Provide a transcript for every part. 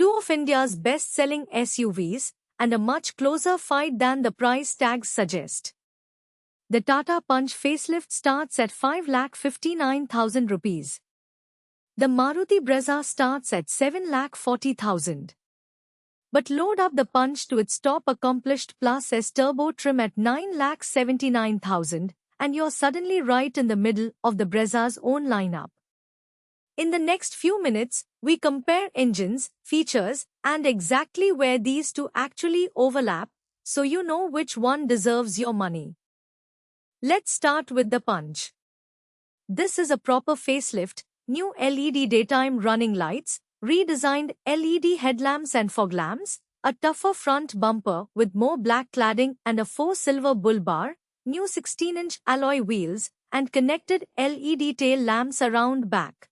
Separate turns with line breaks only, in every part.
two of India's best-selling SUVs, and a much closer fight than the price tags suggest. The Tata Punch facelift starts at 5,59,000 rupees. The Maruti Brezza starts at 7,40,000. But load up the Punch to its top accomplished Plus S Turbo trim at 9,79,000, and you're suddenly right in the middle of the Brezza's own lineup. In the next few minutes, we compare engines, features, and exactly where these two actually overlap, so you know which one deserves your money. Let's start with the Punch. This is a proper facelift, new LED daytime running lights, redesigned LED headlamps and fog lamps, a tougher front bumper with more black cladding and a faux silver bull bar, new 16-inch alloy wheels, and connected LED tail lamps around back.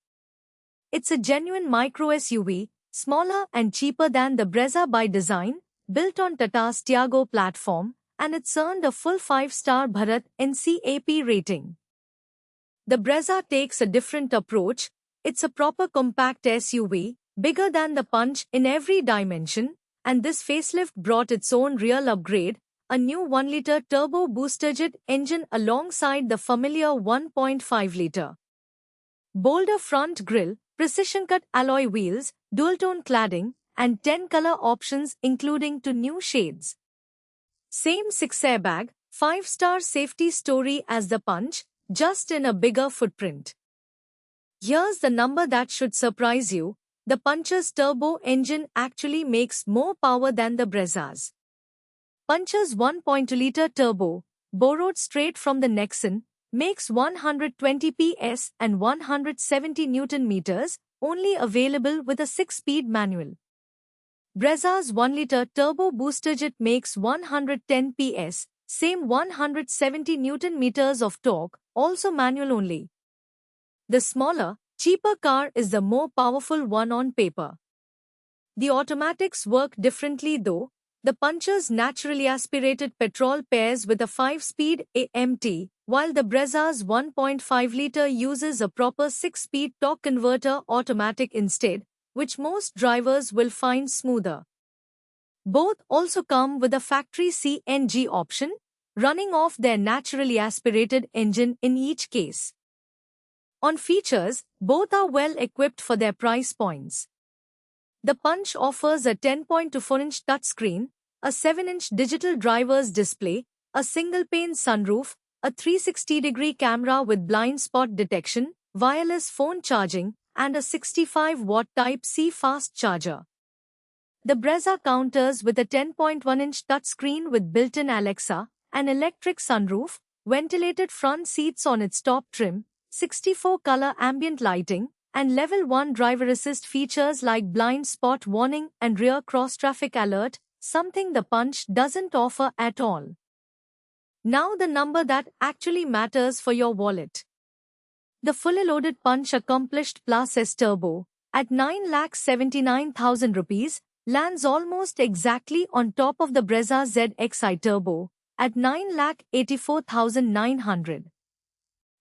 It's a genuine micro SUV, smaller and cheaper than the Brezza by design, built on Tata's Tiago platform, and it's earned a full 5-star Bharat NCAP rating. The Brezza takes a different approach. It's a proper compact SUV, bigger than the Punch in every dimension, and this facelift brought its own real upgrade, a new 1-liter turbo boosterjet engine alongside the familiar 1.5-liter. Bolder front grille, precision-cut alloy wheels, dual-tone cladding, and 10 color options including 2 new shades. Same 6-airbag, 5-star safety story as the Punch, just in a bigger footprint. Here's the number that should surprise you. The Punch's turbo engine actually makes more power than the Brezza's. Punch's 1.2-liter turbo, borrowed straight from the Nexon, makes 120 PS and 170 Nm, only available with a 6-speed manual. Brezza's 1-liter turbo boosterjet makes 110 PS, same 170 Nm of torque, also manual only. The smaller, cheaper car is the more powerful one on paper. The automatics work differently though. The Punch's naturally aspirated petrol pairs with a 5-speed AMT, while the Brezza's 1.5-liter uses a proper 6-speed torque converter automatic instead, which most drivers will find smoother. Both also come with a factory CNG option, running off their naturally aspirated engine in each case. On features, both are well equipped for their price points. The Punch offers a 10.24-inch touchscreen, a 7-inch digital driver's display, a single-pane sunroof, a 360-degree camera with blind spot detection, wireless phone charging, and a 65-watt Type-C fast charger. The Brezza counters with a 10.1-inch touchscreen with built-in Alexa, an electric sunroof, ventilated front seats on its top trim, 64-color ambient lighting, and Level 1 driver assist features like blind spot warning and rear cross-traffic alert, something the Punch doesn't offer at all. Now the number that actually matters for your wallet. The fully loaded Punch accomplished Plus S Turbo, at 9,79,000 rupees, lands almost exactly on top of the Brezza ZXi Turbo, at 9,84,900.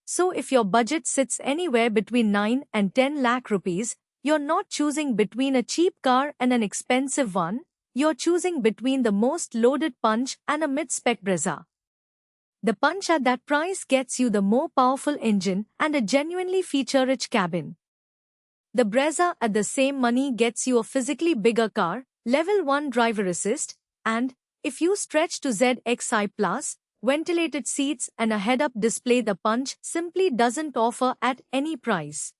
So if your budget sits anywhere between 9 and 10 lakh rupees, you're not choosing between a cheap car and an expensive one, you're choosing between the most loaded Punch and a mid-spec Brezza. The Punch at that price gets you the more powerful engine and a genuinely feature-rich cabin. The Brezza at the same money gets you a physically bigger car, Level 1 driver assist, and, if you stretch to ZXi Plus, ventilated seats and a head-up display the Punch simply doesn't offer at any price.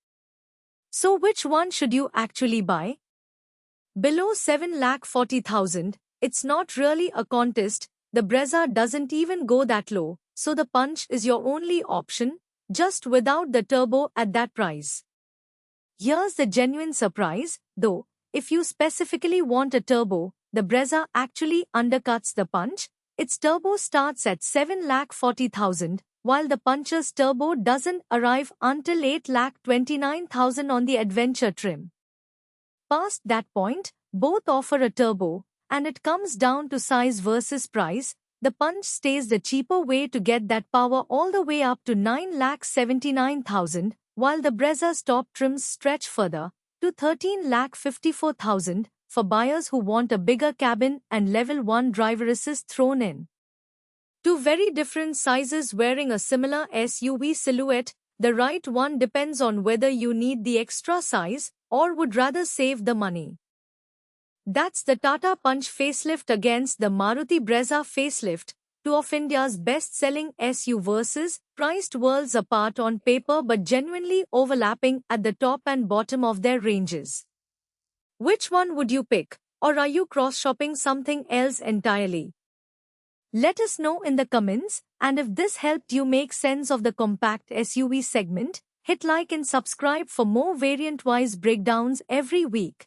So which one should you actually buy? Below 7,40,000, it's not really a contest. The Brezza doesn't even go that low, so the Punch is your only option, just without the turbo at that price. Here's the genuine surprise, though, if you specifically want a turbo, the Brezza actually undercuts the Punch. Its turbo starts at 7,40,000, while the Punch's turbo doesn't arrive until 8,29,000 on the Adventure trim. Past that point, both offer a turbo, and it comes down to size versus price. The Punch stays the cheaper way to get that power all the way up to 9,79,000, while the Brezza's top trims stretch further to 13,54,000, for buyers who want a bigger cabin and level 1 driver assist thrown in. Two very different sizes wearing a similar SUV silhouette, the right one depends on whether you need the extra size or would rather save the money. That's the Tata Punch facelift against the Maruti Brezza facelift, two of India's best-selling SUVs, priced worlds apart on paper but genuinely overlapping at the top and bottom of their ranges. Which one would you pick, or are you cross-shopping something else entirely? Let us know in the comments, and if this helped you make sense of the compact SUV segment, hit like and subscribe for more variant-wise breakdowns every week.